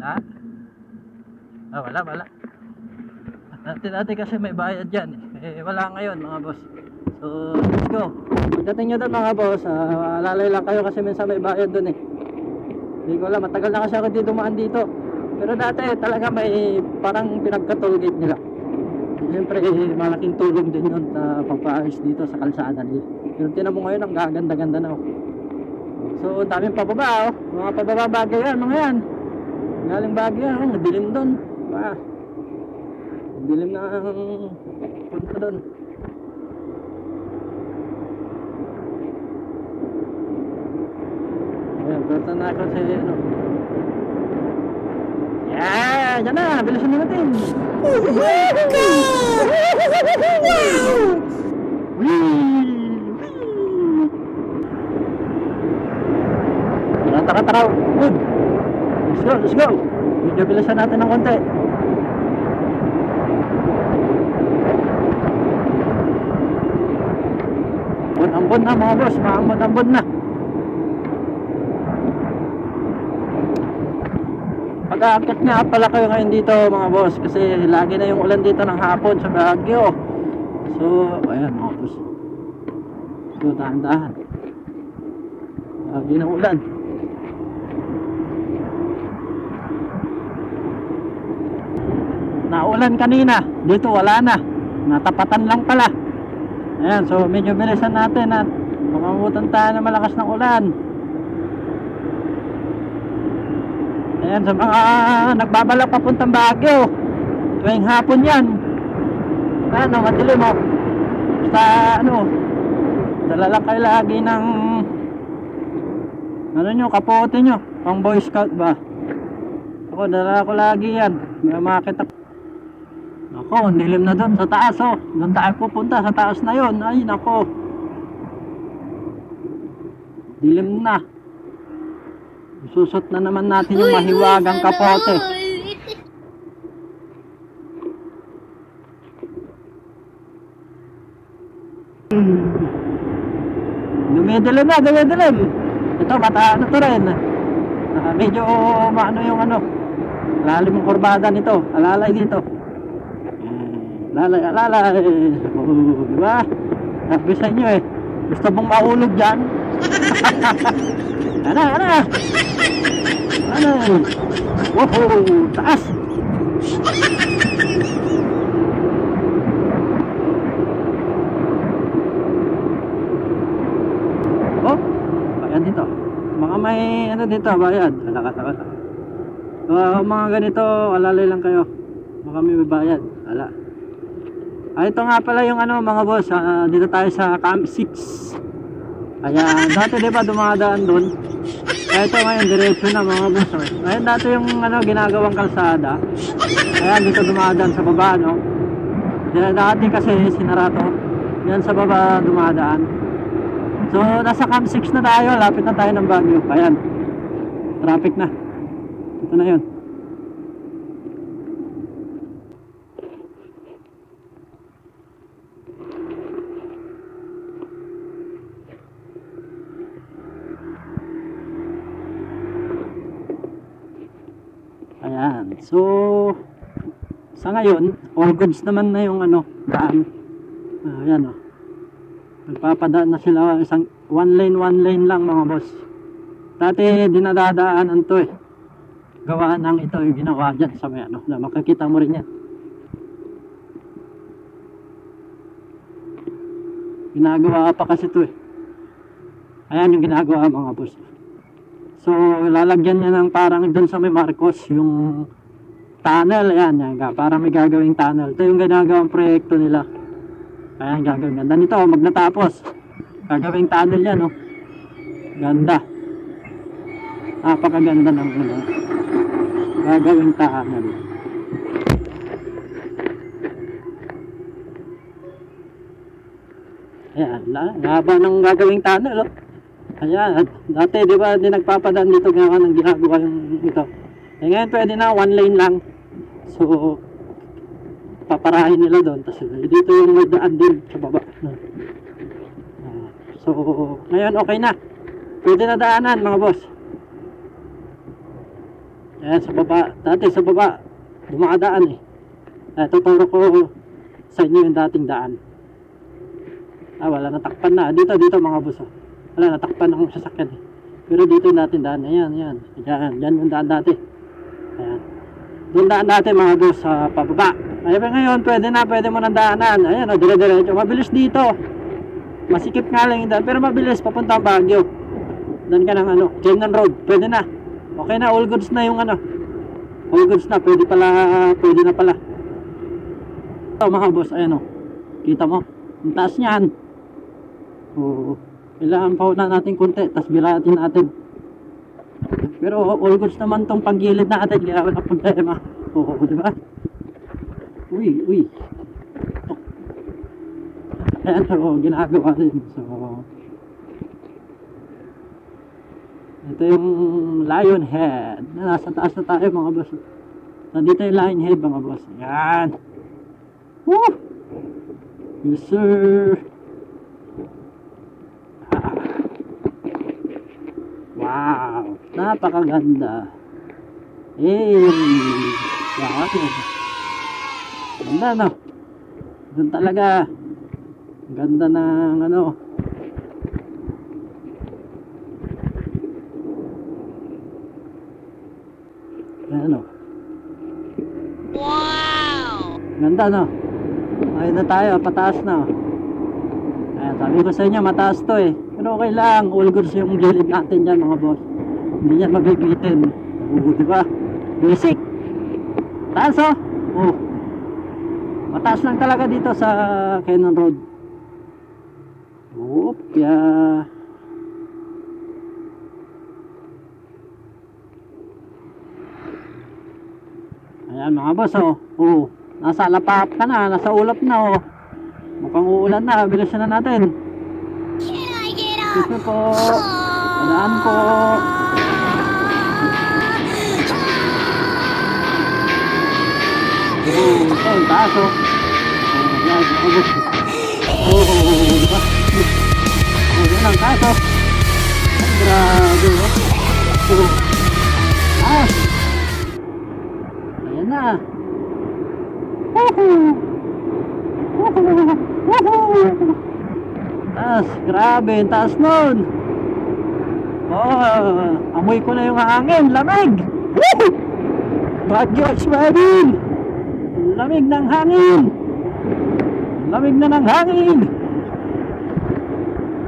Ha? Ah, wala. Dati kasi may bayad dyan wala ngayon mga boss. So let's go. Pagdating nyo doon mga boss, lalay lang kayo kasi minsan may bayad doon Hindi ko alam, matagal na kasi ako dito dumaan dito. Pero dati talaga may parang pinagka-tollgate nila. Siyempre malaking tulong din yun sa pagpaayos dito sa kalsada nila. Pero tinan mo ngayon ang gaganda-ganda na So daming pababa mga pababa Baguio yan mga yan. Galing Baguio yan, madilim doon. Dilim na ang punta doon. Ayan, punta na ako sa Yeah, dyan na, bilisan na natin. Oh my God! Wow! Tara, good. Let's go. Medyo bilisan natin ng konti. Ambon na mga boss, maambon na. Pag-aakit nga pala kayo ngayon dito mga boss, kasi lagi na yung ulan dito ng hapon sa Baguio. So ayan mga boss, so dahan-dahan, lagi ng ulan. Naulan kanina, dito wala na, natapatan lang pala. Ayan, so medyo bilisan natin at makamutan tayo na malakas ng ulan. Ayan, sa mga nagbabalak papuntang Baguio, tuwing hapon yan. Ano, madilim basta dala lang kayo lagi ng kapote nyo, pang Boy Scout ba. Ako, dala ko lagi yan. May makita. Ako, dilim na doon sa taas doon tayo pupunta sa taas na yon. Ay nako, dilim na. Susot na naman natin yung mahiwagang kapote. Dumidilim na, dumidilim. Ito, ano to rin, medyo yung lalim ng kurbada nito, alalay dito. Alalay. Diba? Sabi sa inyo gusto mong mahulog dyan? Ano? Wow, taas. Bayan dito. Mga may dito, bayan. Alaka. So, mga ganito, alalay lang kayo. Baka may bayad. Ala. Ito nga pala yung mga boss, dito tayo sa Camp 6. Ayan, dati diba dumadaan doon? Ito ngayon, diretso na mga boss. Ayan, dati yung ginagawang kalsada. Ayan, dito dumadaan sa baba, Dati kasi sinarato. Yan sa baba dumadaan. So, nasa Camp 6 na tayo, lapit na tayo ng Baguio. Ayan, traffic na. Ito na yun. Ayan, so sa ngayon, all goods naman na yung daan. Ayan nagpapadaan na sila isang one lane lang mga boss. Dati dinadadaanan to gawa ng ito yung ginawa dyan sa may na makikita mo rin yan. Ginagawa pa kasi to Ayan yung ginagawa mga boss. So lalagyan niya ng parang doon sa may Marcos yung tunnel. Ayan, parang may gagawing tunnel. Ito yung ginagawang proyekto nila. Ayan, gagawin. Ganda nito, magnatapos gagawing tunnel yan ganda, napakaganda ng gagawing tunnel. Ayan, haba ng gagawing tunnel Ayan, dati diba hindi nagpapadaan dito gawa ng ginagawa yung ito. Ngayon pwede na one lane lang. So paparahin nila doon. Tapos dito yung may daan din sa baba. So ngayon okay na. Pwede na daanan mga boss. Ayan, sa baba. Dati sa baba, dumakadaan eh. Tuturo ko sa inyo yung dating daan. Wala, natakpan na. Dito mga boss. Wala, natakpan ng sasakyan eh. Pero dito yung dating daan. Ayan. Yan yung daan dati. Ayan. Yung daan dati mga boss sa pababa. Ay, ngayon, pwede mo nang daanan. Ayan, dire-diretso. Mabilis dito. Masikip nga lang yung daan, pero mabilis. Papunta ang Baguio. Doon ka ng Cannon Road. Pwede na. Okay na, all goods na yung all goods na. Pwede na pala. Ito mga boss, ayan kita mo. Ang taas niyan. Kailangan pa na natin konti, tas biratin natin. Pero all goods naman tong panggilid natin, kaya wala problema. Diba? Uy. Ayan, ginagawa din. So, ito yung Lion Head. Nasa taas na tayo mga boss. Nandito yung Lion Head mga boss. Ayan. Woo! Yes sir. Wow, napakaganda. Wow. Ganda no. Doon talaga. Ganda ng Wow. Ganda no. Ayun na tayo, pataas na. Ayan, sabi ko sa inyo, mataas to eh. Pero okay lang, all goods yung gilid natin dyan mga boss. Hindi yan mabibitin. Diba? Basic. Taas mataas lang talaga dito sa Cannon Road. Ayan mga boss nasa lapap ka na, nasa ulap na mukhang uulan na, bilisan na natin. Excuse me po, padaan po. Ito yung taas yan mga boss. Diba? Yan ang taas grabe taas. Ayan na. Taas, grabe, taas nun. Amoy ko na yung hangin, lamig. Baguio Expiring. Lamig ng hangin. Lamig na ng hangin.